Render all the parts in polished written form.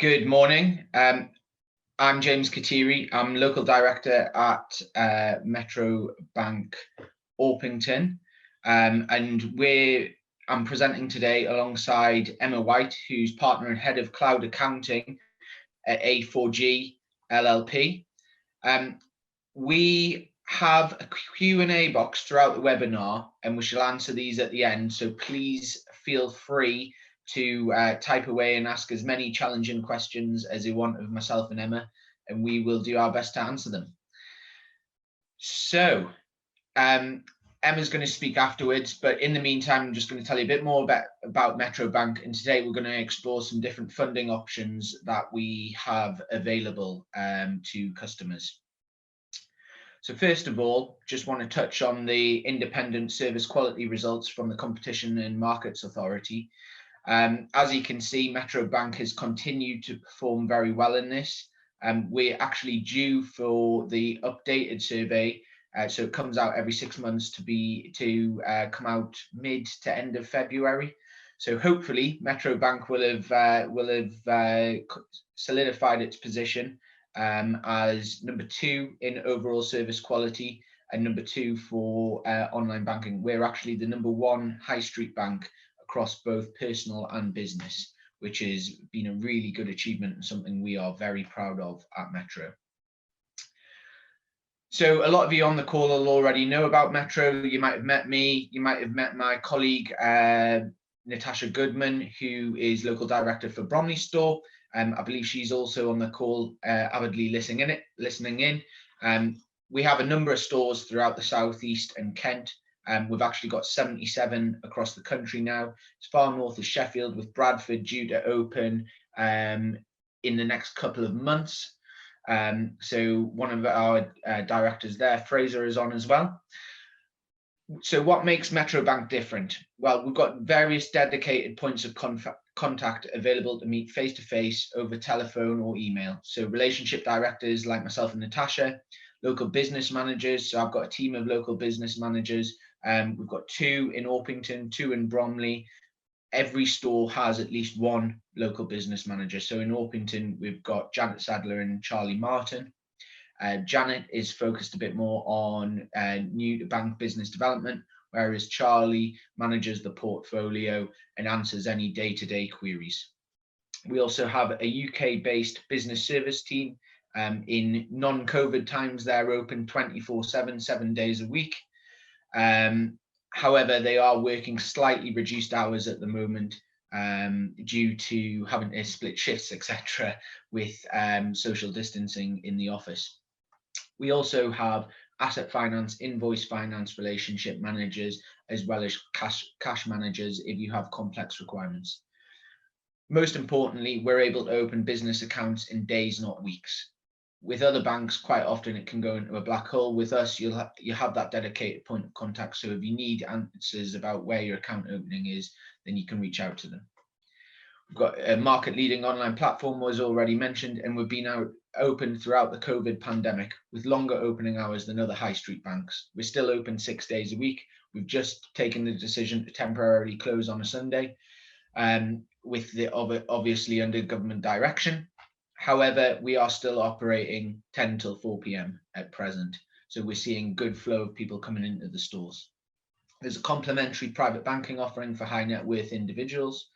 Good morning. I'm James Katiri. I'm local director at Metro Bank Orpington, and I'm presenting today alongside Emma White, who's partner and head of cloud accounting at A4G LLP. We have a Q&A box throughout the webinar, and we shall answer these at the end. So please feel free to type away and ask as many challenging questions as you want of myself and Emma, and we will do our best to answer them. So Emma's going to speak afterwards, but in the meantime, I'm just going to tell you a bit more about Metro Bank, and today we're going to explore some different funding options that we have available to customers. So first of all, just want to touch on the independent service quality results from the Competition and Markets Authority. As you can see, Metro Bank has continued to perform very well in this. We're actually due for the updated survey, so it comes out every 6 months to come out mid to end of February. So hopefully, Metro Bank will have solidified its position as number 2 in overall service quality and number 2 for online banking. We're actually the number 1 high street bank across both personal and business, which has been a really good achievement and something we are very proud of at Metro. So a lot of you on the call will already know about Metro. You might have met me, you might have met my colleague Natasha Goodman, who is local director for Bromley store. I believe she's also on the call, avidly listening in. We have a number of stores throughout the southeast and Kent. We've actually got 77 across the country now. As far north as Sheffield, with Bradford due to open in the next couple of months. So one of our directors there, Fraser, is on as well. So what makes Metro Bank different? Well, we've got various dedicated points of contact available to meet face-to-face over telephone or email. So relationship directors like myself and Natasha, local business managers. So I've got a team of local business managers. We've got 2 in Orpington, 2 in Bromley. Every store has at least 1 local business manager. So in Orpington, we've got Janet Sadler and Charlie Martin. Janet is focused a bit more on new to bank business development, whereas Charlie manages the portfolio and answers any day-to-day queries. We also have a UK-based business service team. In non-COVID times, they're open 24/7, 7 days a week. However, they are working slightly reduced hours at the moment due to having to split shifts, etc., with social distancing in the office. We also have asset finance, invoice finance relationship managers, as well as cash managers if you have complex requirements. Most importantly, we're able to open business accounts in days, not weeks. With other banks, quite often it can go into a black hole. With us, you have that dedicated point of contact. So if you need answers about where your account opening is, then you can reach out to them. We've got a market-leading online platform, was already mentioned, and we've been open throughout the COVID pandemic with longer opening hours than other high street banks. We're still open 6 days a week. We've just taken the decision to temporarily close on a Sunday, obviously under government direction. However, we are still operating 10 till 4 p.m. at present. So we're seeing good flow of people coming into the stores. There's a complimentary private banking offering for high net worth individuals.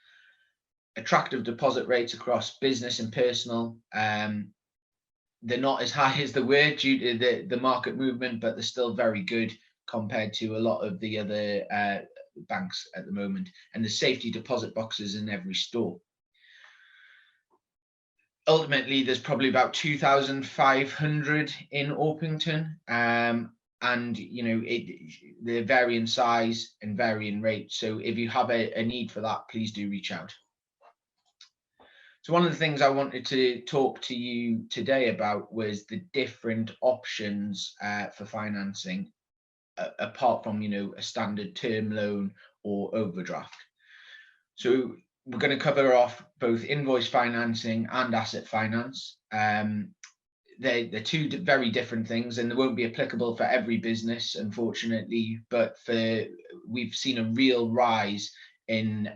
Attractive deposit rates across business and personal. They're not as high as they were due to the market movement, but they're still very good compared to a lot of the other banks at the moment. And the safety deposit boxes in every store. Ultimately, there's probably about 2,500 in Orpington, and they vary in size and vary in rate. So if you have a need for that, please do reach out. So one of the things I wanted to talk to you today about was the different options for financing, apart from a standard term loan or overdraft. So we're going to cover off both invoice financing and asset finance. They're 2 very different things, and they won't be applicable for every business, unfortunately. But we've seen a real rise in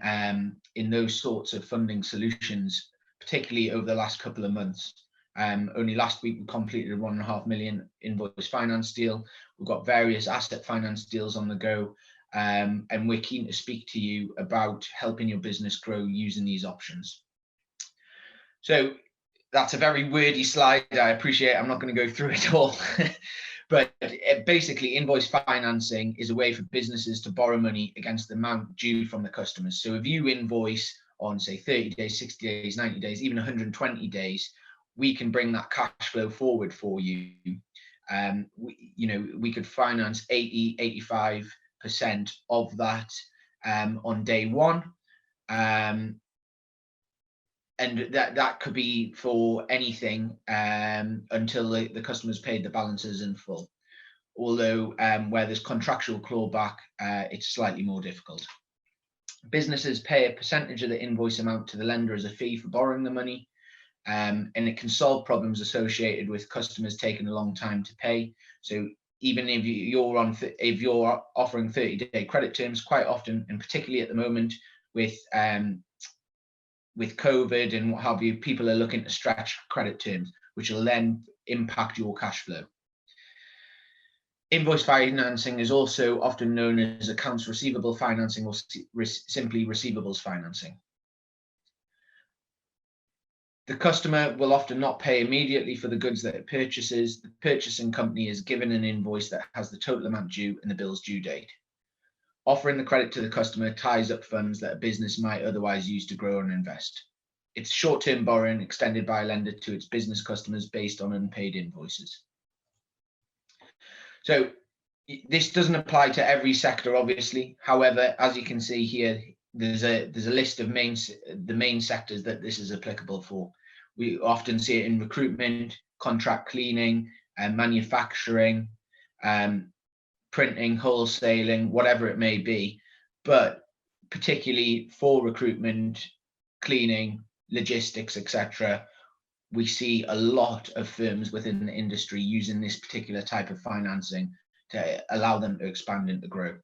those sorts of funding solutions, particularly over the last couple of months. Only last week we completed a £1.5 million invoice finance deal. We've got various asset finance deals on the go, and we're keen to speak to you about helping your business grow using these options. So that's a very wordy slide. I appreciate I'm not going to go through it all. But basically, invoice financing is a way for businesses to borrow money against the amount due from the customers. So if you invoice on, say, 30 days, 60 days, 90 days, even 120 days, we can bring that cash flow forward for you. We could finance 80–85% of that on day one. And that could be for anything until the customer's paid the balances in full. Although where there's contractual clawback, it's slightly more difficult. Businesses pay a percentage of the invoice amount to the lender as a fee for borrowing the money, and it can solve problems associated with customers taking a long time to pay. So even if you're offering 30-day credit terms, quite often, and particularly at the moment with COVID and what have you, people are looking to stretch credit terms, which will then impact your cash flow. Invoice financing is also often known as accounts receivable financing, or simply receivables financing. The customer will often not pay immediately for the goods that it purchases. The purchasing company is given an invoice that has the total amount due and the bill's due date. Offering the credit to the customer ties up funds that a business might otherwise use to grow and invest. It's short-term borrowing extended by a lender to its business customers based on unpaid invoices. So this doesn't apply to every sector, obviously. However, as you can see here, there's a list of the main sectors that this is applicable for. We often see it in recruitment, contract cleaning, manufacturing, printing, wholesaling, whatever it may be, but particularly for recruitment, cleaning, logistics, etc., we see a lot of firms within the industry using this particular type of financing to allow them to expand and to grow.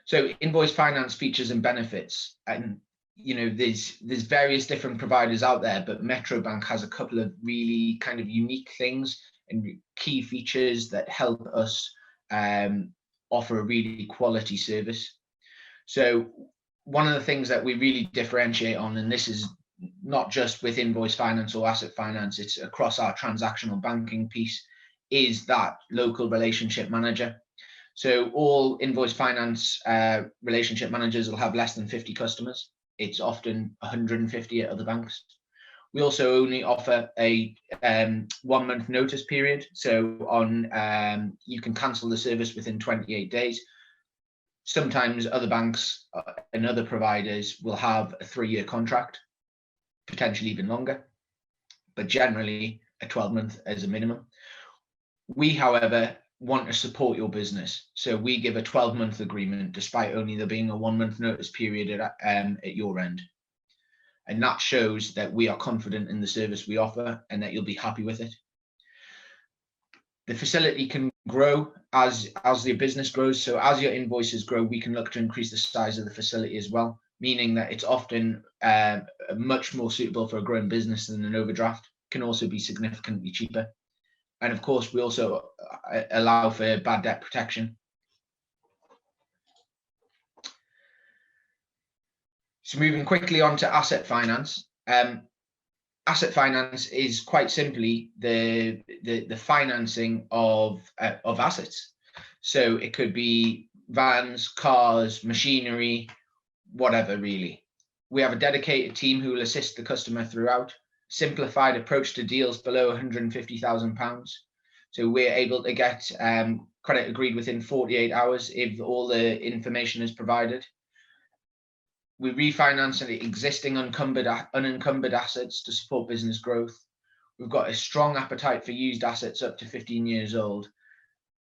So invoice finance features and benefits, and there's various different providers out there, but Metro Bank has a couple of really kind of unique things and key features that help us offer a really quality service. So one of the things that we really differentiate on, and this is not just with invoice finance or asset finance, it's across our transactional banking piece, is that local relationship manager. So all invoice finance relationship managers will have less than 50 customers. It's often 150 at other banks. We also only offer a 1 month notice period. So you can cancel the service within 28 days. Sometimes other banks and other providers will have a 3-year contract, potentially even longer, but generally a 12-month as a minimum. We, however, want to support your business. So we give a 12-month agreement, despite only there being a 1 month notice period at your end. And that shows that we are confident in the service we offer and that you'll be happy with it. The facility can grow as your business grows. So as your invoices grow, we can look to increase the size of the facility as well, meaning that it's often much more suitable for a growing business than an overdraft. It can also be significantly cheaper. And of course, we also allow for bad debt protection. So moving quickly on to asset finance. Asset finance is quite simply the financing of assets. So it could be vans, cars, machinery, whatever really. We have a dedicated team who will assist the customer throughout. Simplified approach to deals below £150,000. So we're able to get credit agreed within 48 hours if all the information is provided. We refinance the existing unencumbered assets to support business growth. We've got a strong appetite for used assets up to 15 years old,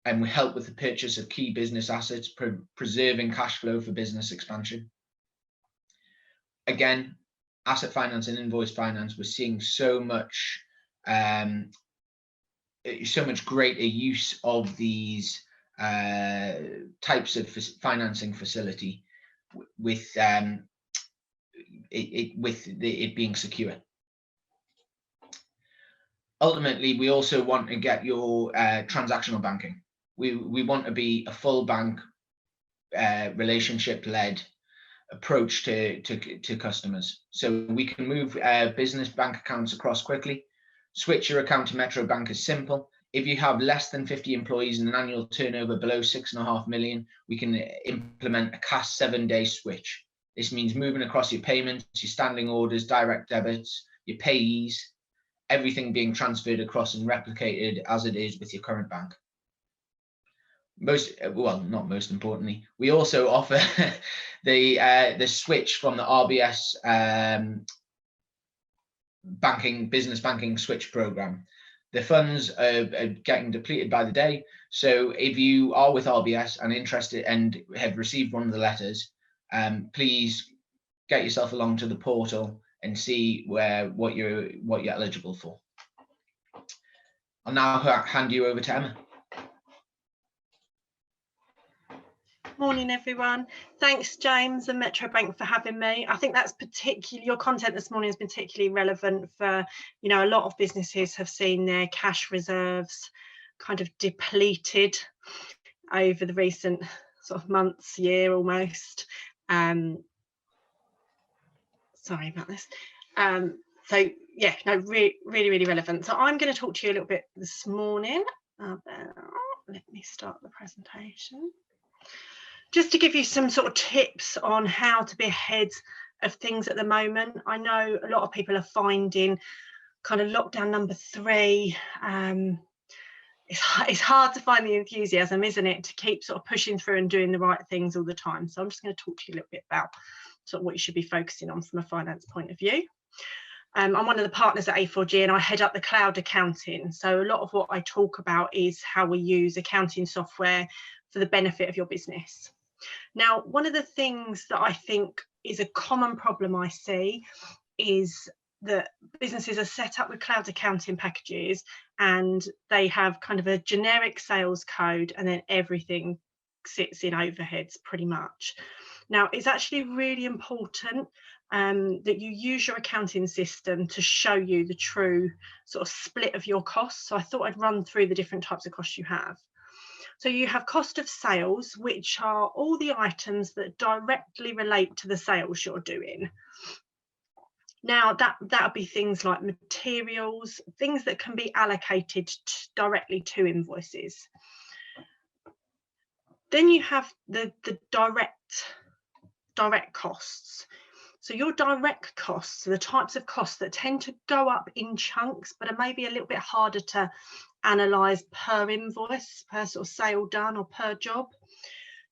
and we help with the purchase of key business assets, preserving cash flow for business expansion. Again, asset finance and invoice finance, we're seeing so much greater use of these types of financing facility. with it being secure. Ultimately, we also want to get your transactional banking. We want to be a full bank, relationship-led approach to customers. So we can move business bank accounts across quickly. Switch your account to Metro Bank is simple. If you have less than 50 employees and an annual turnover below 6.5 million, we can implement a cash 7-day switch. This means moving across your payments, your standing orders, direct debits, your payees, everything being transferred across and replicated as it is with your current bank. Not most importantly, we also offer the switch from the RBS business banking switch program. The funds are getting depleted by the day. So if you are with RBS and interested and have received one of the letters, please get yourself along to the portal and see what you're eligible for. I'll now hand you over to Emma. Morning, everyone. Thanks, James and Metro Bank, for having me. I think that's particularly, your content this morning is particularly relevant for, you know, a lot of businesses have seen their cash reserves kind of depleted over the recent sort of months, year almost. Sorry about this. So yeah, no, really relevant. So I'm going to talk to you a little bit this morning about, let me start the presentation. Just to give you some sort of tips on how to be ahead of things at the moment. I know a lot of people are finding kind of lockdown number 3. It's hard to find the enthusiasm, isn't it, to keep sort of pushing through and doing the right things all the time. So I'm just going to talk to you a little bit about sort of what you should be focusing on from a finance point of view. I'm one of the partners at A4G and I head up the cloud accounting. So a lot of what I talk about is how we use accounting software for the benefit of your business. Now, one of the things that I think is a common problem I see is that businesses are set up with cloud accounting packages and they have kind of a generic sales code and then everything sits in overheads pretty much. Now, it's actually really important that you use your accounting system to show you the true sort of split of your costs. So I thought I'd run through the different types of costs you have. So you have cost of sales, which are all the items that directly relate to the sales you're doing. Now that'll be things like materials, things that can be allocated directly to invoices. Then you have the direct costs. So your direct costs are the types of costs that tend to go up in chunks, but are maybe a little bit harder to analyze per invoice, per sort of sale done or per job.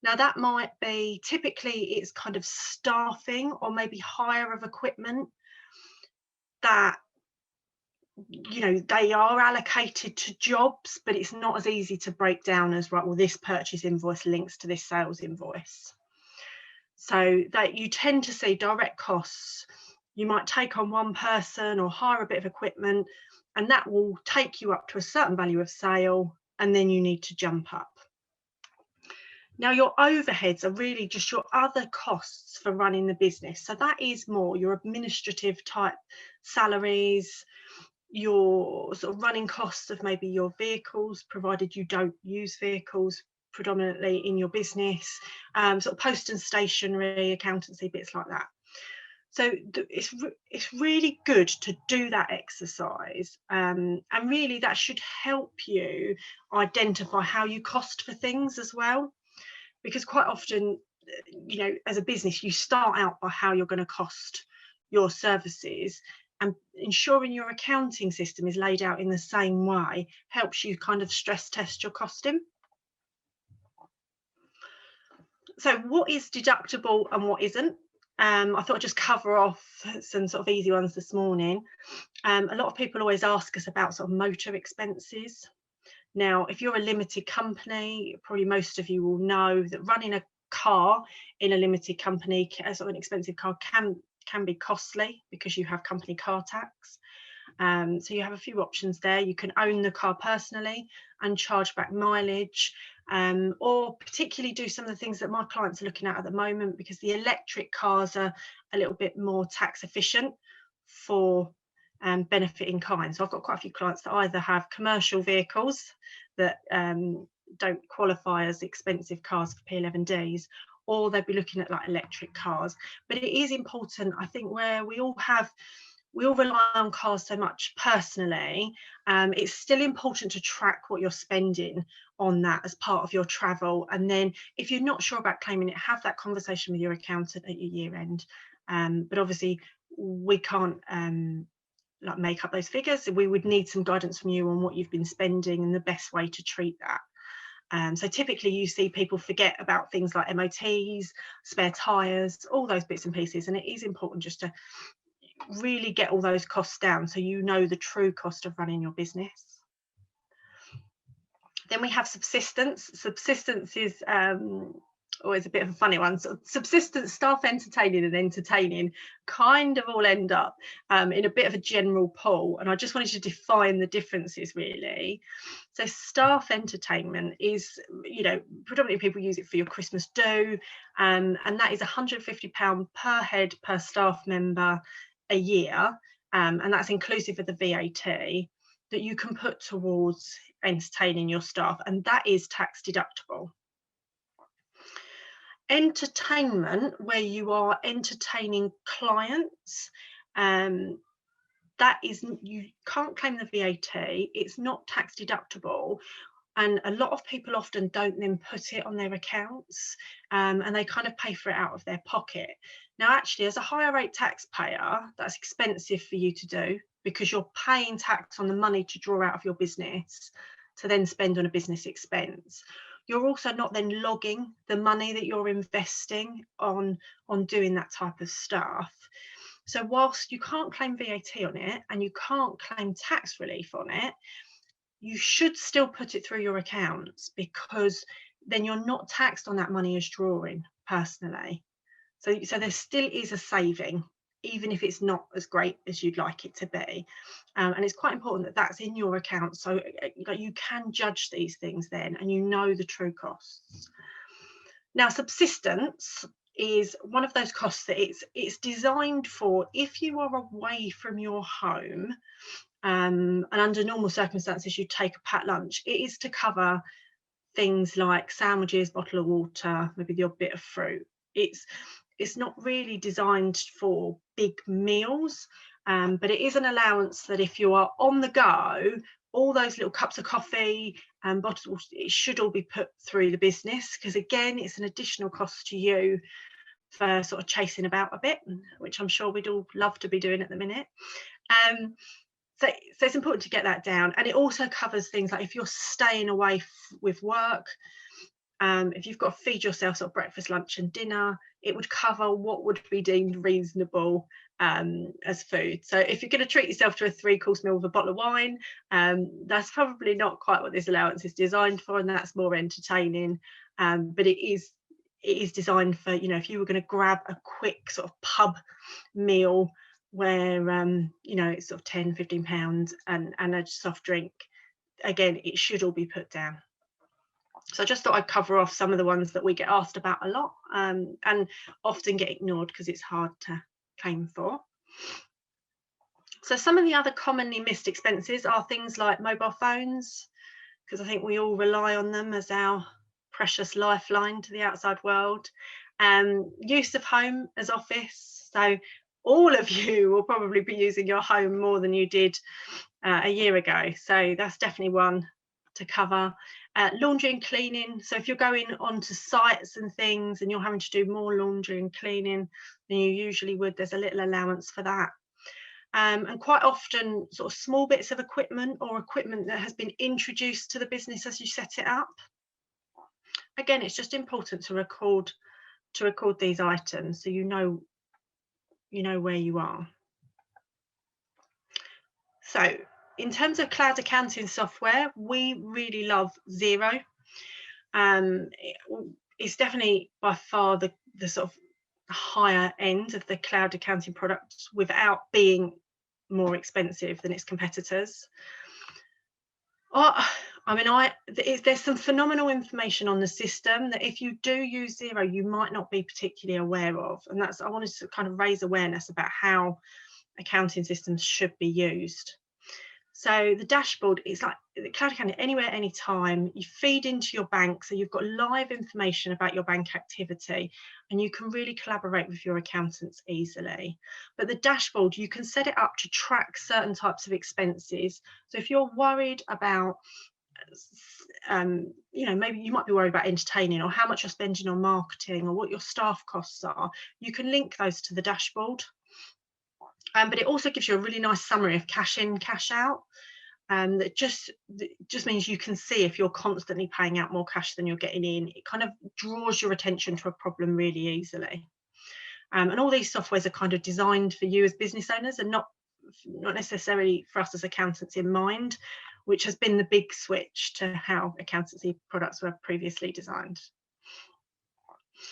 Now that might be, typically it's kind of staffing or maybe hire of equipment that, you know, they are allocated to jobs, but it's not as easy to break down as, right, well, this purchase invoice links to this sales invoice. So that you tend to see direct costs. You might take on one person or hire a bit of equipment, and that will take you up to a certain value of sale, and then you need to jump up. Now, your overheads are really just your other costs for running the business. So that is more your administrative type salaries, your sort of running costs of maybe your vehicles, provided you don't use vehicles predominantly in your business, sort of post and stationery, accountancy, bits like that. So it's really good to do that exercise, and really that should help you identify how you cost for things as well, because quite often, you know, as a business, you start out by how you're going to cost your services, and ensuring your accounting system is laid out in the same way helps you kind of stress test your costing. So what is deductible and what isn't? I thought I'd just cover off some sort of easy ones this morning. A lot of people always ask us about sort of motor expenses. Now, if you're a limited company, probably most of you will know that running a car in a limited company, sort of an expensive car, can be costly because you have company car tax. So you have a few options there. You can own the car personally and charge back mileage, or particularly do some of the things that my clients are looking at the moment, because the electric cars are a little bit more tax efficient for benefit in kind. So I've got quite a few clients that either have commercial vehicles that don't qualify as expensive cars for P11Ds, or they'd be looking at like electric cars. But it is important, I think, where we all rely on cars so much personally, it's still important to track what you're spending on that as part of your travel. And then if you're not sure about claiming it, have that conversation with your accountant at your year end. But obviously we can't like make up those figures. We would need some guidance from you on what you've been spending and the best way to treat that. So typically you see people forget about things like MOTs, spare tyres, all those bits and pieces, and it is important just to really get all those costs down so you know the true cost of running your business. Then we have subsistence. Subsistence is always a bit of a funny one. So subsistence, staff entertaining and entertaining kind of all end up in a bit of a general pool, and I just wanted to define the differences really. So staff entertainment is, you know, predominantly people use it for your Christmas do, and that is £150 per head per staff member a year, and that's inclusive of the VAT that you can put towards entertaining your staff, and that is tax deductible. Entertainment, where you are entertaining clients, that is, you can't claim the VAT, it's not tax deductible, and a lot of people often don't then put it on their accounts, and they kind of pay for it out of their pocket. Now actually, as a higher rate taxpayer, that's expensive for you to do, because you're paying tax on the money to draw out of your business to then spend on a business expense. You're also not then logging the money that you're investing on doing that type of stuff. So whilst you can't claim VAT on it and you can't claim tax relief on it, you should still put it through your accounts, because then you're not taxed on that money as drawing personally. So there still is a saving, even if it's not as great as you'd like it to be. And it's quite important that that's in your account, so you can judge these things then and you know the true costs. Now, subsistence is one of those costs that it's designed for if you are away from your home, and under normal circumstances you take a packed lunch. It is to cover things like sandwiches, bottle of water, maybe the odd bit of fruit. It's not really designed for big meals, but it is an allowance that if you are on the go, all those little cups of coffee and bottles, it should all be put through the business, because again, it's an additional cost to you for sort of chasing about a bit, which I'm sure we'd all love to be doing at the minute. So it's important to get that down. And it also covers things like if you're staying away with work, if you've got to feed yourself sort of breakfast, lunch and dinner, it would cover what would be deemed reasonable as food. So if you're going to treat yourself to a 3-course meal with a bottle of wine, that's probably not quite what this allowance is designed for, and that's more entertaining. But it is designed for, you know, if you were going to grab a quick sort of pub meal where you know, it's sort of £10-15 and a soft drink, again, it should all be put down. So I just thought I'd cover off some of the ones that we get asked about a lot, and often get ignored because it's hard to claim for. So some of the other commonly missed expenses are things like mobile phones, because I think we all rely on them as our precious lifeline to the outside world. Use of home as office. So all of you will probably be using your home more than you did a year ago. So that's definitely one to cover. Laundry and cleaning. So if you're going onto sites and things and you're having to do more laundry and cleaning than you usually would, there's a little allowance for that. And quite often sort of small bits of equipment or equipment that has been introduced to the business as you set it up. Again, it's just important to record these items so you know where you are. So in terms of cloud accounting software, we really love Xero. It's definitely by far the sort of higher end of the cloud accounting products without being more expensive than its competitors. I mean, there's some phenomenal information on the system that if you do use Xero, you might not be particularly aware of. And I wanted to kind of raise awareness about how accounting systems should be used. So the dashboard is like the cloud accounting, anywhere, anytime. You feed into your bank, so you've got live information about your bank activity, and you can really collaborate with your accountants easily. But the dashboard, you can set it up to track certain types of expenses. So if you're worried about, maybe you might be worried about entertaining, or how much you're spending on marketing, or what your staff costs are, you can link those to the dashboard. But it also gives you a really nice summary of cash in, cash out. That just means you can see if you're constantly paying out more cash than you're getting in. It kind of draws your attention to a problem really easily. And all these softwares are kind of designed for you as business owners, and not necessarily for us as accountants in mind, which has been the big switch to how accountancy products were previously designed.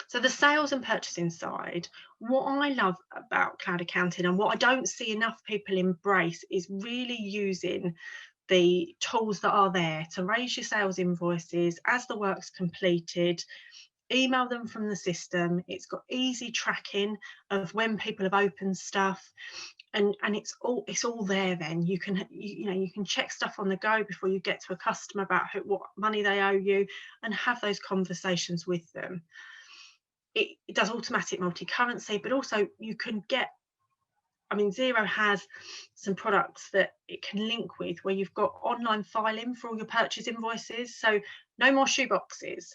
So the sales and purchasing side, what I love about cloud accounting, and what I don't see enough people embrace, is really using the tools that are there to raise your sales invoices as the work's completed, email them from the system. It's got easy tracking of when people have opened stuff, and it's all there. Then you can check stuff on the go before you get to a customer about what money they owe you, and have those conversations with them. It does automatic multi-currency, but also you can get, I mean, Xero has some products that it can link with where you've got online filing for all your purchase invoices. So no more shoeboxes.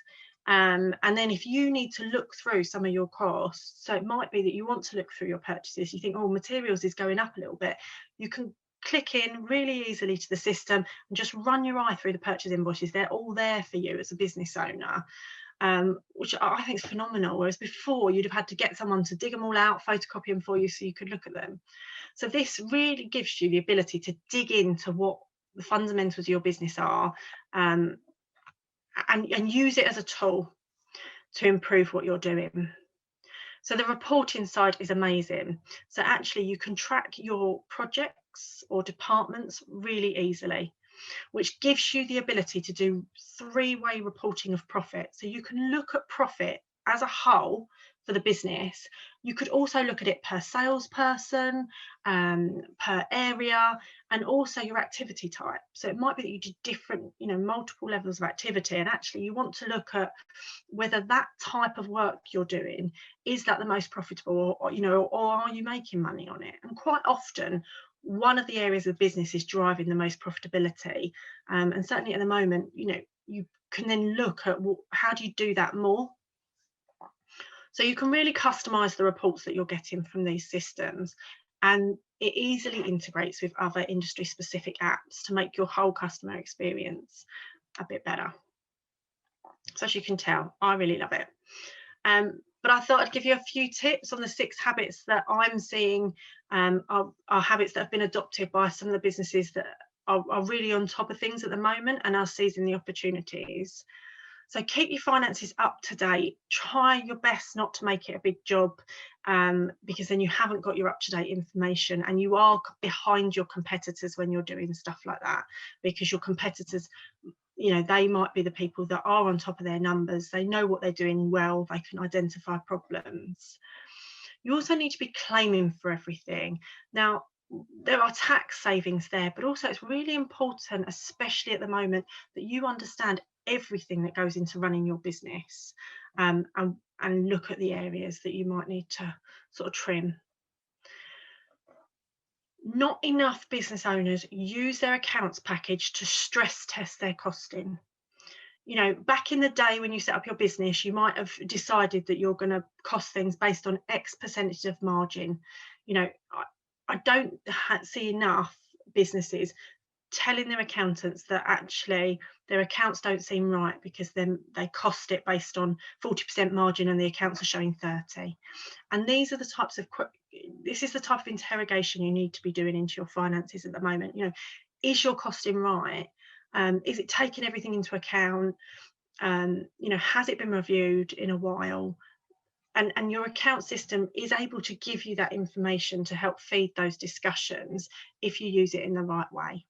And then if you need to look through some of your costs, so it might be that you want to look through your purchases, you think, oh, materials is going up a little bit, you can click in really easily to the system and just run your eye through the purchase invoices. They're all there for you as a business owner. Which I think is phenomenal, whereas before you'd have had to get someone to dig them all out, photocopy them for you so you could look at them. So this really gives you the ability to dig into what the fundamentals of your business are, and use it as a tool to improve what you're doing. So the reporting side is amazing. So actually you can track your projects or departments really easily, which gives you the ability to do three-way reporting of profit. So you can look at profit as a whole for the business. You could also look at it per salesperson, per area, and also your activity type. So it might be that you do different, multiple levels of activity, and actually you want to look at whether that type of work you're doing, is that the most profitable, or are you making money on it? And quite often, one of the areas of business is driving the most profitability, and certainly at the moment, you can then look at how do you do that more. So you can really customize the reports that you're getting from these systems, and it easily integrates with other industry specific apps to make your whole customer experience a bit better. So as you can tell, I really love it. But I thought I'd give you a few tips on the 6 habits that I'm seeing are habits that have been adopted by some of the businesses that are really on top of things at the moment and are seizing the opportunities. So keep your finances up to date. Try your best not to make it a big job, because then you haven't got your up-to-date information, and you are behind your competitors when you're doing stuff like that, because your competitors, they might be the people that are on top of their numbers. They know what they're doing well. They can identify problems. You also need to be claiming for everything. Now, there are tax savings there, but also it's really important, especially at the moment, that you understand everything that goes into running your business, and look at the areas that you might need to sort of trim. Not enough business owners use their accounts package to stress test their costing. Back in the day when you set up your business, you might have decided that you're going to cost things based on X percentage of margin. I don't see enough businesses telling their accountants that actually their accounts don't seem right because then they cost it based on 40% margin and the accounts are showing 30. And this is the type of interrogation you need to be doing into your finances at the moment. Is your costing right? Is it taking everything into account? Has it been reviewed in a while? And your account system is able to give you that information to help feed those discussions if you use it in the right way.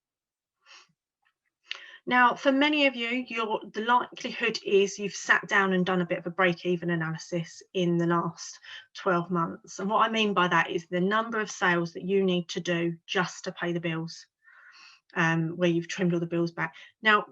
Now, for many of you, the likelihood is you've sat down and done a bit of a break-even analysis in the last 12 months. And what I mean by that is the number of sales that you need to do just to pay the bills, where you've trimmed all the bills back. Now,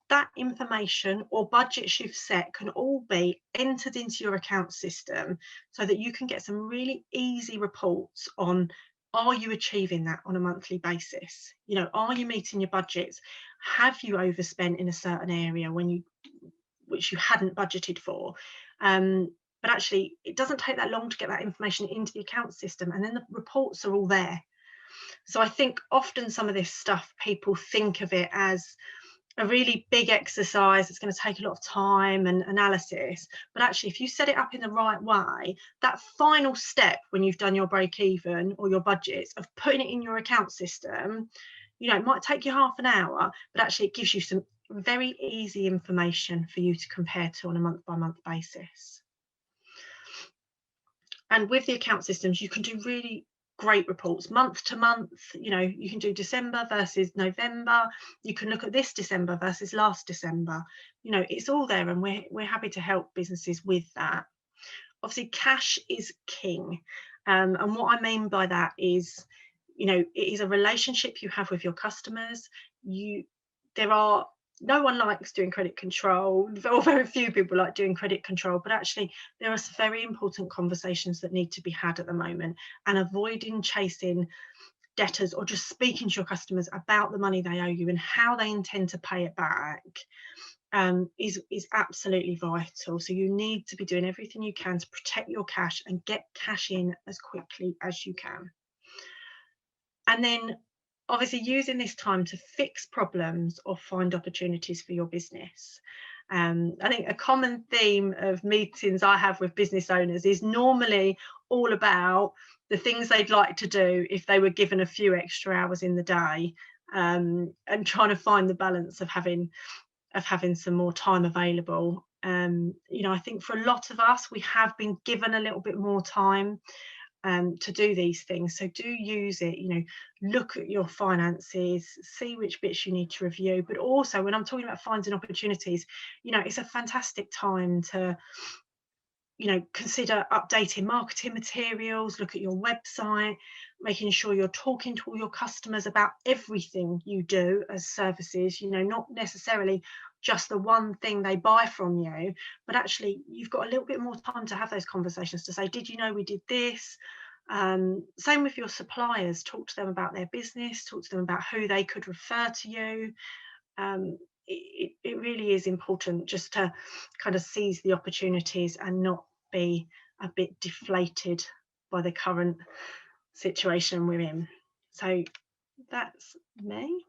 that information or budgets you've set can all be entered into your account system so that you can get some really easy reports on, are you achieving that on a monthly basis? You know, are you meeting your budgets? Have you overspent in a certain area which you hadn't budgeted for? But actually, it doesn't take that long to get that information into the account system, and then the reports are all there. So I think often some of this stuff, people think of it as a really big exercise. It's going to take a lot of time and analysis, but actually if you set it up in the right way, that final step when you've done your break even or your budgets of putting it in your account system, you know, it might take you half an hour, but actually it gives you some very easy information for you to compare to on a month by month basis. And with the account systems, you can do really great reports month to month. You know, you can do December versus November. You can look at this December versus last December. You know, it's all there, and we're happy to help businesses with that. Obviously, cash is king. And what I mean by that is, you know, it is a relationship you have with your customers. No one likes doing credit control, or very few people like doing credit control, but actually there are some very important conversations that need to be had at the moment, and avoiding chasing debtors or just speaking to your customers about the money they owe you and how they intend to pay it back is absolutely vital. So you need to be doing everything you can to protect your cash and get cash in as quickly as you can. And then obviously using this time to fix problems or find opportunities for your business. I think a common theme of meetings I have with business owners is normally all about the things they'd like to do if they were given a few extra hours in the day, and trying to find the balance of having some more time available. You know, I think for a lot of us, we have been given a little bit more time to do these things. So do use it, you know, look at your finances, see which bits you need to review. But also when I'm talking about finding opportunities, you know, it's a fantastic time to, you know, consider updating marketing materials, look at your website, making sure you're talking to all your customers about everything you do as services, you know, not necessarily just the one thing they buy from you, but actually you've got a little bit more time to have those conversations to say, did you know we did this? Same with your suppliers, talk to them about their business, talk to them about who they could refer to you. It really is important just to kind of seize the opportunities and not be a bit deflated by the current situation we're in. So that's me.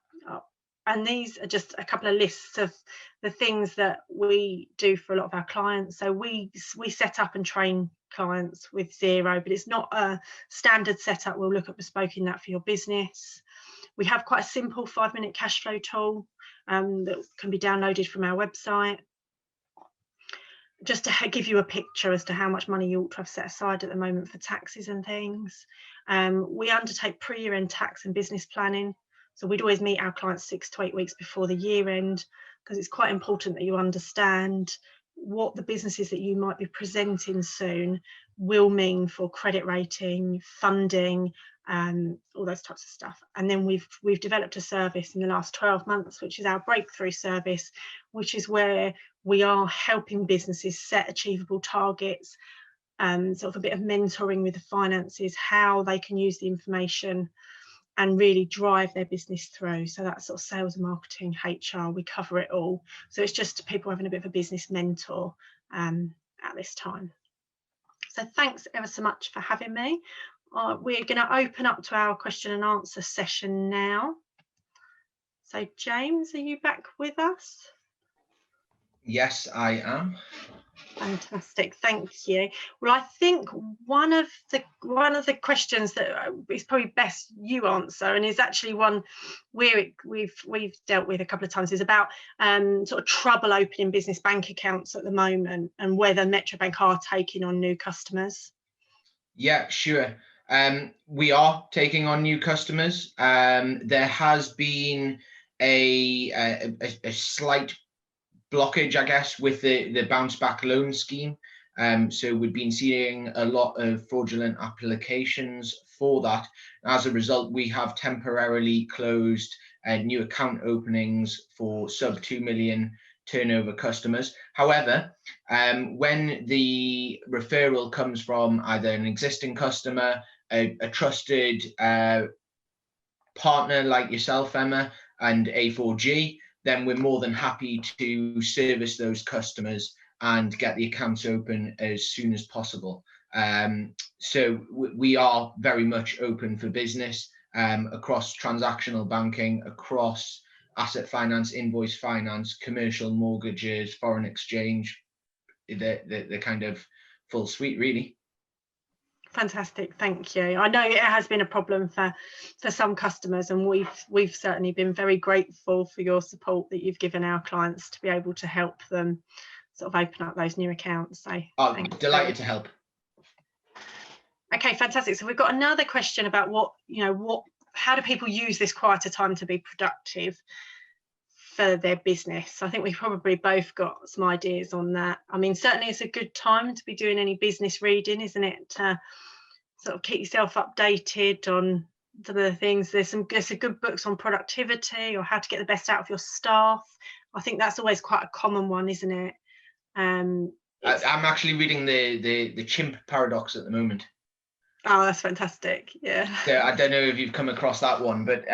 And these are just a couple of lists of the things that we do for a lot of our clients. So we set up and train clients with Xero, but it's not a standard setup. We'll look at bespoking that for your business. We have quite a simple 5-minute cash flow tool that can be downloaded from our website, just to give you a picture as to how much money you ought to have set aside at the moment for taxes and things. We undertake pre-year-end tax and business planning. So we'd always meet our clients 6 to 8 weeks before the year end, because it's quite important that you understand what the businesses that you might be presenting soon will mean for credit rating, funding, all those types of stuff. And then we've developed a service in the last 12 months, which is our breakthrough service, which is where we are helping businesses set achievable targets, sort of a bit of mentoring with the finances, how they can use the information and really drive their business through. So that's sort of sales and marketing, HR, we cover it all. So it's just people having a bit of a business mentor at this time. So thanks ever so much for having me. We're going to open up to our question and answer session now. So James, are you back with us? Yes, I am. Fantastic, thank you. Well, I think one of the questions that is probably best you answer, and is actually one we've dealt with a couple of times, is about sort of trouble opening business bank accounts at the moment, and whether Metro Bank are taking on new customers. Yeah, sure. We are taking on new customers. There has been a slight blockage, I guess, with the bounce back loan scheme. So we've been seeing a lot of fraudulent applications for that. As a result, we have temporarily closed new account openings for sub 2 million turnover customers. However, when the referral comes from either an existing customer, a trusted partner like yourself, Emma, and A4G, then we're more than happy to service those customers and get the accounts open as soon as possible. So we are very much open for business across transactional banking, across asset finance, invoice finance, commercial mortgages, foreign exchange, the kind of full suite, really. Fantastic, thank you. I know it has been a problem for some customers, and we've certainly been very grateful for your support that you've given our clients to be able to help them sort of open up those new accounts. So I'm delighted to help. Okay, fantastic. So we've got another question about how do people use this quieter time to be productive for their business? I think we've probably both got some ideas on that. I mean, certainly it's a good time to be doing any business reading, isn't it? To sort of keep yourself updated on some of the things. There's some good books on productivity or how to get the best out of your staff. I think that's always quite a common one, isn't it? I'm actually reading the chimp paradox at the moment. Oh, that's fantastic. Yeah. So I don't know if you've come across that one, but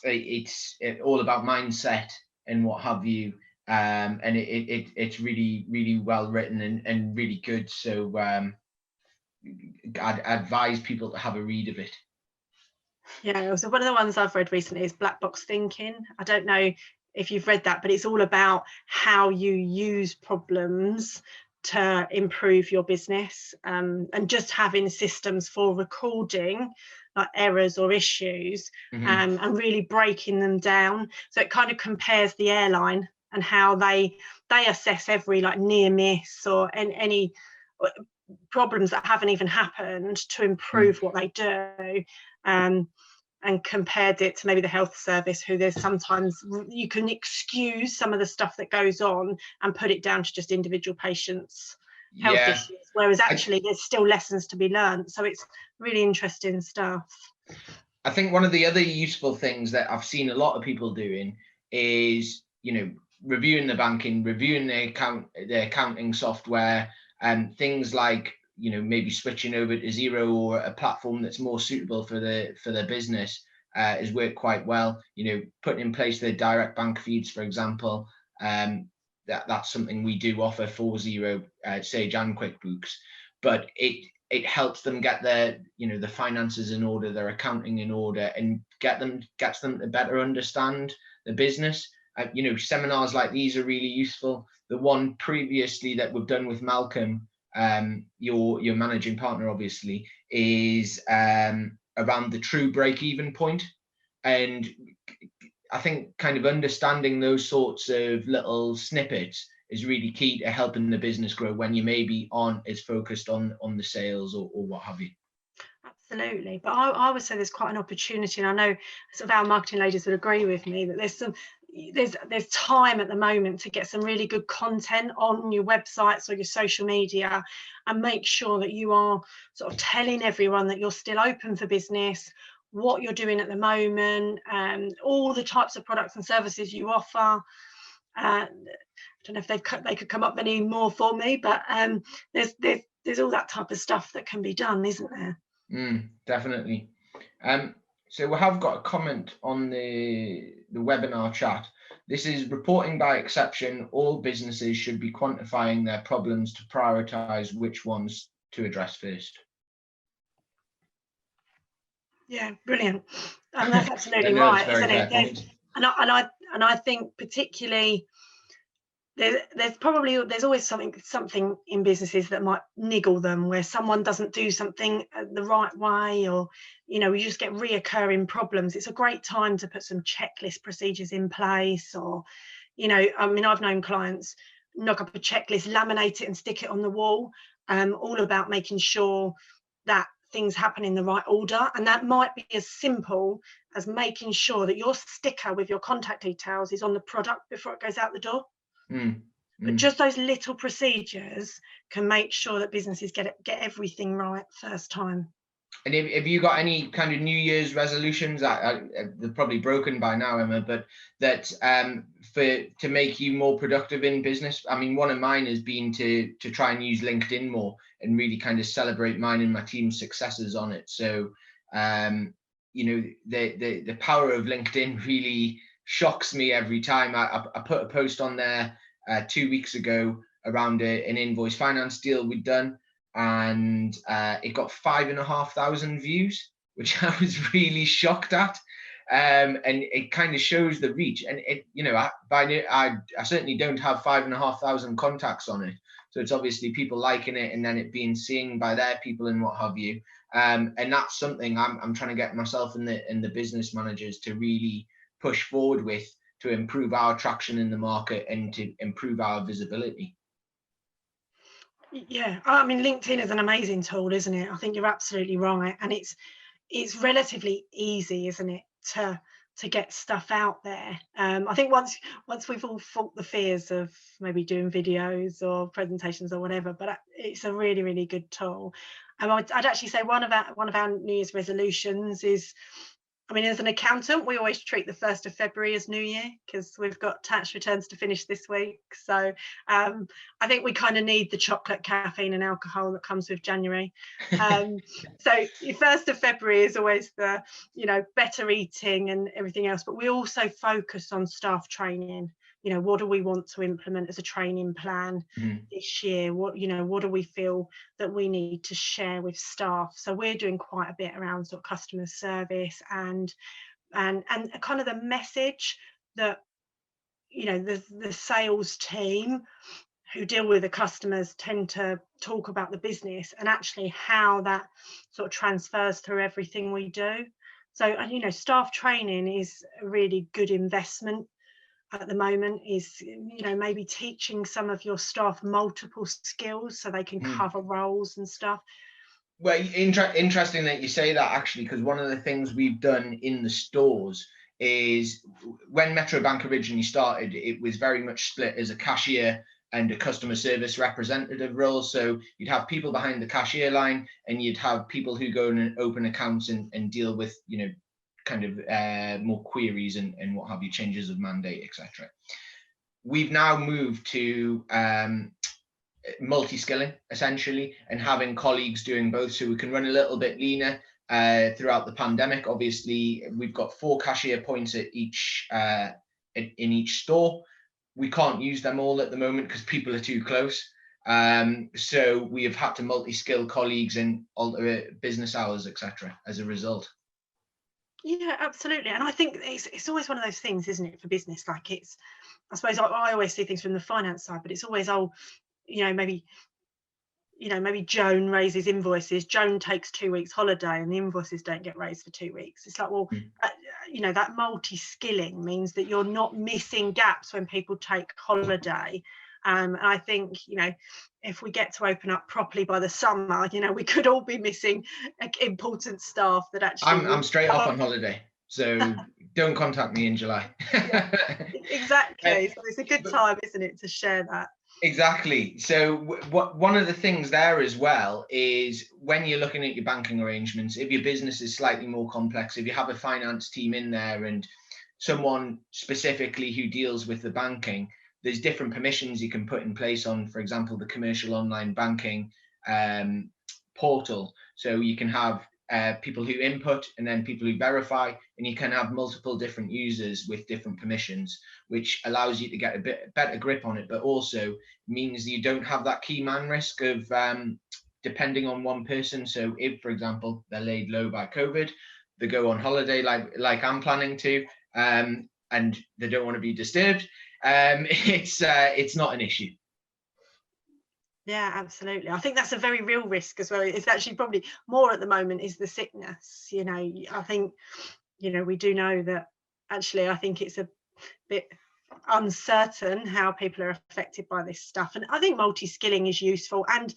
it's all about mindset and what have you. And it's really, really well written and really good. So I'd advise people to have a read of it. Yeah, so one of the ones I've read recently is Black Box Thinking. I don't know if you've read that, but it's all about how you use problems to improve your business, and just having systems for recording like errors or issues, and really breaking them down. So it kind of compares the airline and how they assess every like near miss or any problems that haven't even happened to improve what they do. And compared it to maybe the health service, who there's sometimes you can excuse some of the stuff that goes on and put it down to just individual patients' health issues, whereas actually there's still lessons to be learned. So it's really interesting stuff. I think one of the other useful things that I've seen a lot of people doing is, reviewing the banking, reviewing the accounting software, and things like, maybe switching over to Xero or a platform that's more suitable for their business has worked quite well. Putting in place the direct bank feeds, for example, that's something we do offer for Xero, Sage and QuickBooks, but it helps them get their the finances in order, their accounting in order, and gets them to better understand the business. Seminars like these are really useful. The one previously that we've done with Malcolm, your managing partner, obviously, is around the true break-even point, and I think kind of understanding those sorts of little snippets is really key to helping the business grow when you maybe aren't as focused on the sales or what have you. Absolutely, but I would say there's quite an opportunity, and I know sort of our marketing ladies would agree with me that there's time at the moment to get some really good content on your websites or your social media, and make sure that you are sort of telling everyone that you're still open for business, what you're doing at the moment, all the types of products and services you offer. I don't know if they could come up any more for me, but there's all that type of stuff that can be done, isn't there? Definitely. So we have got a comment on the webinar chat. This is reporting by exception. All businesses should be quantifying their problems to prioritize which ones to address first. Yeah, brilliant. And that's absolutely right, isn't it? And I think particularly there's always something in businesses that might niggle them, where someone doesn't do something the right way, or you just get reoccurring problems. It's a great time to put some checklist procedures in place, or I've known clients knock up a checklist, laminate it and stick it on the wall, all about making sure that things happen in the right order. And that might be as simple as making sure that your sticker with your contact details is on the product before it goes out the door. But just those little procedures can make sure that businesses get everything right first time. And have you got any kind of New Year's resolutions? They're probably broken by now, Emma, but that to make you more productive in business. I mean, one of mine has been to try and use LinkedIn more and really kind of celebrate mine and my team's successes on it. So, the power of LinkedIn really shocks me every time. I put a post on there 2 weeks ago around an invoice finance deal we'd done, and it got 5,500 views, which I was really shocked at. And it kind of shows the reach. And I certainly don't have 5,500 contacts on it, so it's obviously people liking it and then it being seen by their people and what have you. And that's something I'm trying to get myself and the business managers to really push forward with, to improve our traction in the market and to improve our visibility. Yeah, I mean, LinkedIn is an amazing tool, isn't it? I think you're absolutely right, and it's relatively easy, isn't it, to get stuff out there. I think once we've all fought the fears of maybe doing videos or presentations or whatever, but it's a really, really good tool. I'd actually say one of our New Year's resolutions is, I mean, as an accountant, we always treat the 1st of February as New Year, because we've got tax returns to finish this week. So I think we kind of need the chocolate, caffeine and alcohol that comes with January. So the 1st of February is always the, better eating and everything else. But we also focus on staff training. What do we want to implement as a training plan this year? What do we feel that we need to share with staff? So we're doing quite a bit around sort of customer service and kind of the message that, the sales team who deal with the customers tend to talk about the business, and actually how that sort of transfers through everything we do. So, staff training is a really good investment at the moment, is maybe teaching some of your staff multiple skills so they can cover roles and stuff. Well, interesting that you say that, actually, because one of the things we've done in the stores is, when Metro Bank originally started, it was very much split as a cashier and a customer service representative role. So you'd have people behind the cashier line, and you'd have people who go and open accounts and deal with kind of more queries and what have you, changes of mandate, etc. We've now moved to multi-skilling, essentially, and having colleagues doing both, so we can run a little bit leaner throughout the pandemic. Obviously, we've got 4 cashier points at each in each store. We can't use them all at the moment because people are too close. So we have had to multi-skill colleagues and alter business hours, etc. as a result. Yeah, absolutely. And I think it's always one of those things, isn't it, for business? Like, I suppose I always see things from the finance side, but it's always, maybe Joan raises invoices, Joan takes 2 weeks holiday, and the invoices don't get raised for 2 weeks. It's like, well, that multi-skilling means that you're not missing gaps when people take holiday. And I think, if we get to open up properly by the summer, we could all be missing important staff that actually. I'm straight off on holiday, so don't contact me in July. Yeah, exactly. So it's a good time, isn't it, to share that? Exactly. So one of the things there as well is, when you're looking at your banking arrangements, if your business is slightly more complex, if you have a finance team in there and someone specifically who deals with the banking, there's different permissions you can put in place on, for example, the commercial online banking portal. So you can have people who input and then people who verify, and you can have multiple different users with different permissions, which allows you to get a bit better grip on it, but also means you don't have that key man risk of depending on one person. So if, for example, they're laid low by COVID, they go on holiday like I'm planning to, and they don't want to be disturbed, it's not an issue. Yeah, absolutely. I think that's a very real risk as well. It's actually probably more at the moment is the sickness. I think, we do know that actually I think it's a bit uncertain how people are affected by this stuff. And I think multi-skilling is useful, and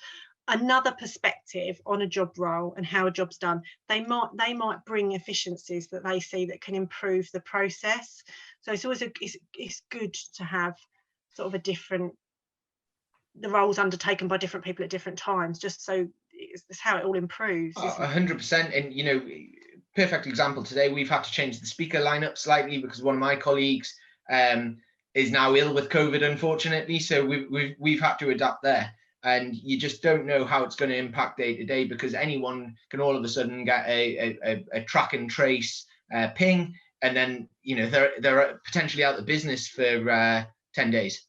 another perspective on a job role and how a job's done. They might bring efficiencies that they see that can improve the process. So it's always it's good to have sort of the roles undertaken by different people at different times, just so it's how it all improves. 100%. And perfect example today, we've had to change the speaker lineup slightly because one of my colleagues is now ill with COVID, unfortunately, so we've had to adapt there. And you just don't know how it's going to impact day to day, because anyone can all of a sudden get a track and trace ping, and then they're potentially out of business for 10 days.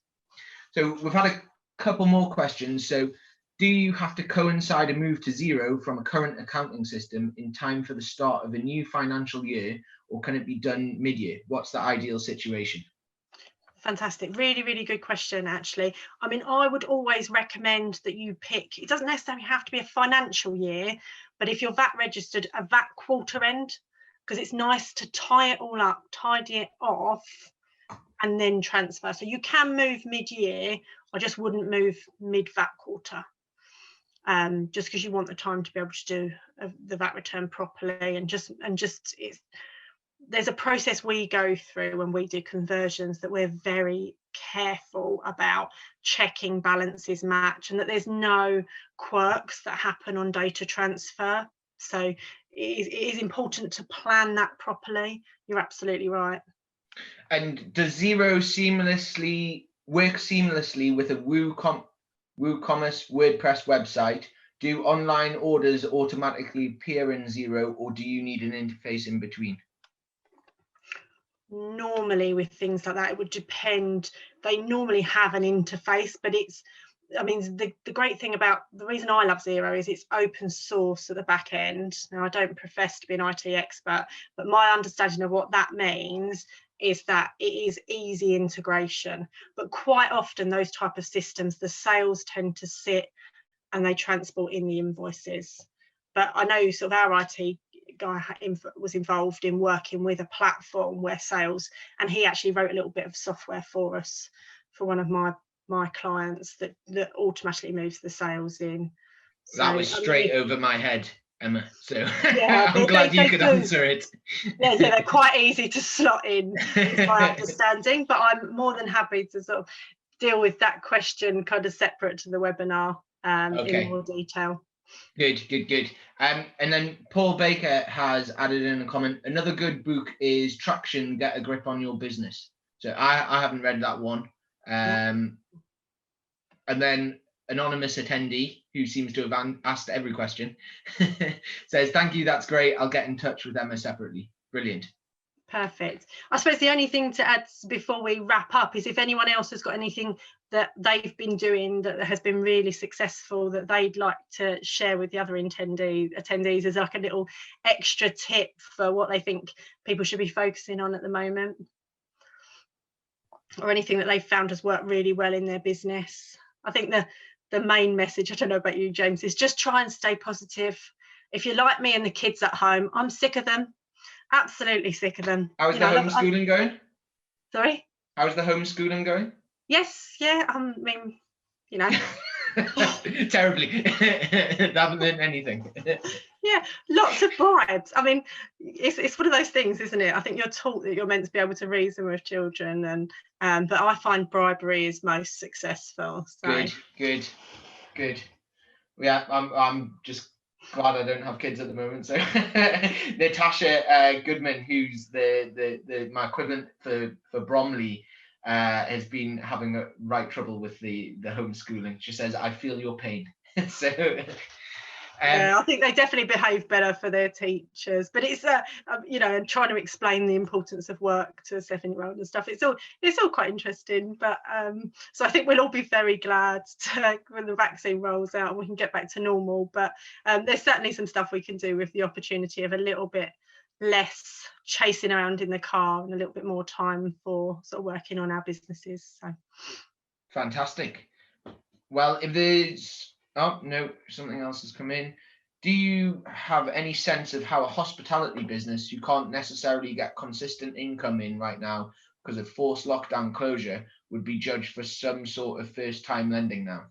So we've had a couple more questions. So do you have to coincide a move to Xero from a current accounting system in time for the start of a new financial year, or can it be done mid-year? What's the ideal situation? Fantastic. Really, really good question, actually. I mean, I would always recommend that you pick, it doesn't necessarily have to be a financial year, but if you're VAT registered, a VAT quarter end, because it's nice to tie it all up, tidy it off, and then transfer. So you can move mid-year. I just wouldn't move mid-VAT quarter, just because you want the time to be able to do the VAT return properly, and there's a process we go through when we do conversions that we're very careful about checking balances match, and that there's no quirks that happen on data transfer. So it is important to plan that properly. You're absolutely right. And does Xero work seamlessly with a WooCommerce WordPress website? Do online orders automatically appear in Xero, or do you need an interface in between? Normally with things like that, it would depend. They normally have an interface, but the great thing about the reason I love Xero is it's open source at the back end. Now, I don't profess to be an IT expert, but my understanding of what that means is that it is easy integration. But quite often those type of systems, the sales tend to sit and they transport in the invoices. But I know sort of our IT guy was involved in working with a platform where sales, and he actually wrote a little bit of software for us for one of my clients that automatically moves the sales in. So, that was straight over my head, Emma, so yeah, I'm glad you could answer it. Yeah, they're quite easy to slot in, is my understanding, but I'm more than happy to sort of deal with that question kind of separate to the webinar in more detail. Good. And then Paul Baker has added in a comment. Another good book is Traction, Get a Grip on Your Business. So I haven't read that one. And then anonymous attendee, who seems to have asked every question, says, thank you, that's great. I'll get in touch with Emma separately. Brilliant. Perfect. I suppose the only thing to add before we wrap up is if anyone else has got anything that they've been doing that has been really successful that they'd like to share with the other attendees as like a little extra tip for what they think people should be focusing on at the moment, or anything that they've found has worked really well in their business. I think the main message, I don't know about you, James, is just try and stay positive. If you're like me and the kids at home, I'm sick of them. Absolutely sick of them. How's the homeschooling going? Sorry? How's the homeschooling going? Yes, yeah, I mean, Terribly. They haven't learned anything. Yeah, lots of bribes. I mean, it's one of those things, isn't it? I think you're taught that you're meant to be able to reason with children, and but I find bribery is most successful. So. Good. Yeah, I'm just glad I don't have kids at the moment. So Natasha Goodman, who's my equivalent for Bromley, has been having a right trouble with the homeschooling. She says, I feel your pain. So yeah, I think they definitely behave better for their teachers, but it's and trying to explain the importance of work to a 7-year-old and stuff, it's all quite interesting. But so I think we'll all be very glad when the vaccine rolls out and we can get back to normal. But there's certainly some stuff we can do with the opportunity of a little bit less chasing around in the car and a little bit more time for sort of working on our businesses. So fantastic. Well, if there's, oh no, something else has come in. Do you have any sense of how a hospitality business who can't necessarily get consistent income in right now because of forced lockdown closure would be judged for some sort of first-time lending now?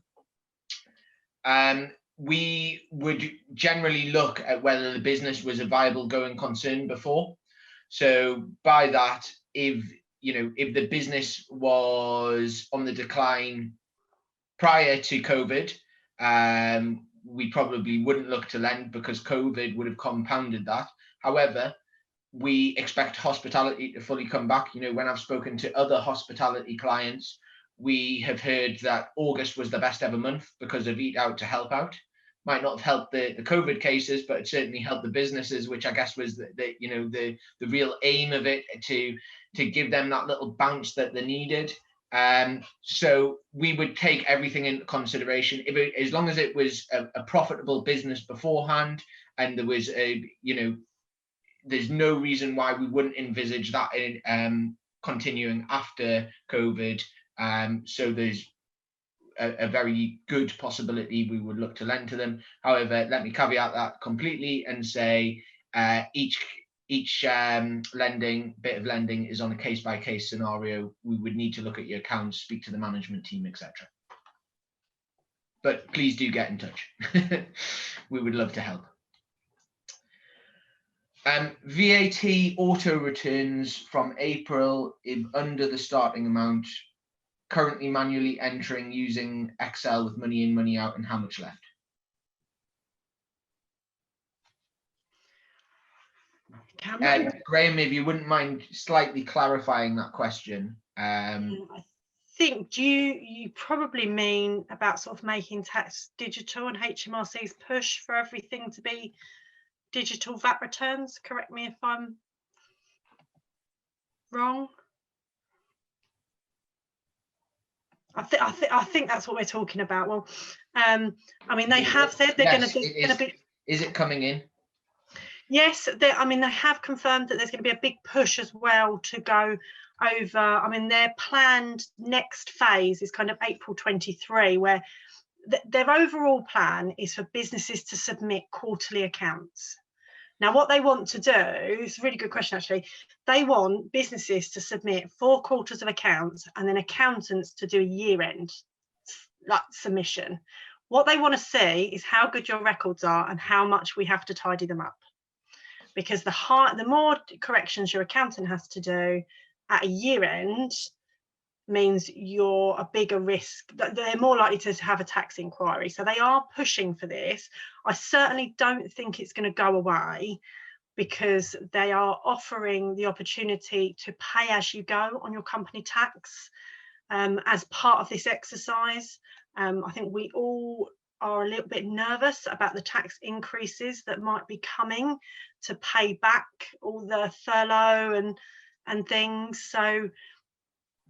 We would generally look at whether the business was a viable going concern before. So by that, if the business was on the decline prior to COVID, we probably wouldn't look to lend because COVID would have compounded that. However, we expect hospitality to fully come back. When I've spoken to other hospitality clients, we have heard that August was the best ever month because of Eat Out to Help Out. Might not have helped the COVID cases, but it certainly helped the businesses, which I guess was the real aim of it, to give them that little bounce that they needed. So we would take everything into consideration. As long as it was a profitable business beforehand, and there was there's no reason why we wouldn't envisage that continuing after COVID. So there's a very good possibility we would look to lend to them. However, let me caveat that completely and say each bit of lending is on a case-by-case scenario. We would need to look at your accounts, speak to the management team, etc. But please do get in touch. We would love to help. VAT auto returns from April, if under the starting amount, currently manually entering using Excel with money in, money out, and how much left? Graham, if you wouldn't mind slightly clarifying that question. I think you probably mean about sort of making tax digital and HMRC's push for everything to be digital VAT returns. Correct me if I'm wrong. I think that's what we're talking about. Well, I mean, they have said they're going to be. Is it coming in? Yes, they have confirmed that there's going to be a big push as well to go over. I mean, their planned next phase is kind of April 23, where their overall plan is for businesses to submit quarterly accounts. Now, what they want to do, it's a really good question, actually. They want businesses to submit 4 quarters of accounts and then accountants to do a year-end submission. What they want to see is how good your records are and how much we have to tidy them up. Because the more corrections your accountant has to do at a year-end means you're a bigger risk, that they're more likely to have a tax inquiry. So they are pushing for this. I certainly don't think it's going to go away, because they are offering the opportunity to pay as you go on your company tax as part of this exercise. I think we all are a little bit nervous about the tax increases that might be coming to pay back all the furlough and things. So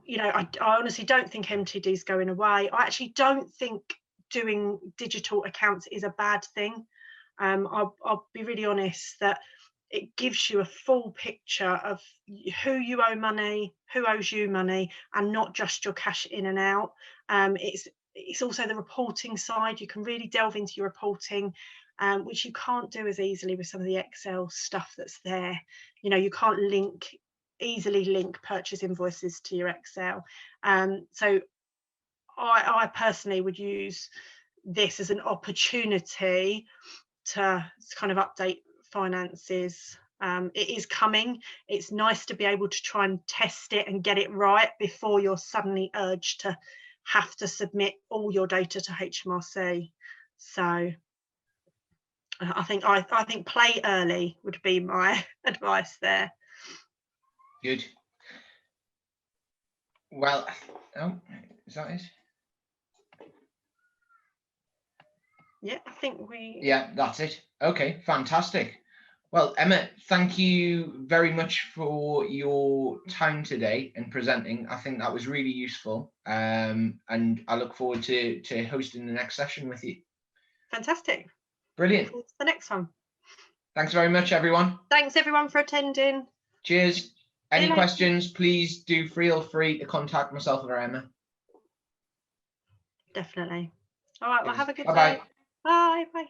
I honestly don't think MTD is going away. I actually don't think doing digital accounts is a bad thing. I'll be really honest that it gives you a full picture of who you owe money, who owes you money, and not just your cash in and out. It's also the reporting side. You can really delve into your reporting, which you can't do as easily with some of the Excel stuff that's there. You can't easily link purchase invoices to your Excel. So I personally would use this as an opportunity to kind of update finances. It is coming. It's nice to be able to try and test it and get it right before you're suddenly urged to have to submit all your data to HMRC. So I think play early would be my advice there. Good. Well, is that it? Yeah, I think Yeah, that's it. Okay, fantastic. Well, Emma, thank you very much for your time today and presenting. I think that was really useful. And I look forward to hosting the next session with you. Fantastic. Brilliant. The next one. Thanks very much, everyone. Thanks everyone for attending. Cheers. Any later. questions, please do feel free to contact myself or Emma. Definitely. All right, well, Cheers. have a good Bye-bye. day. Bye. Bye.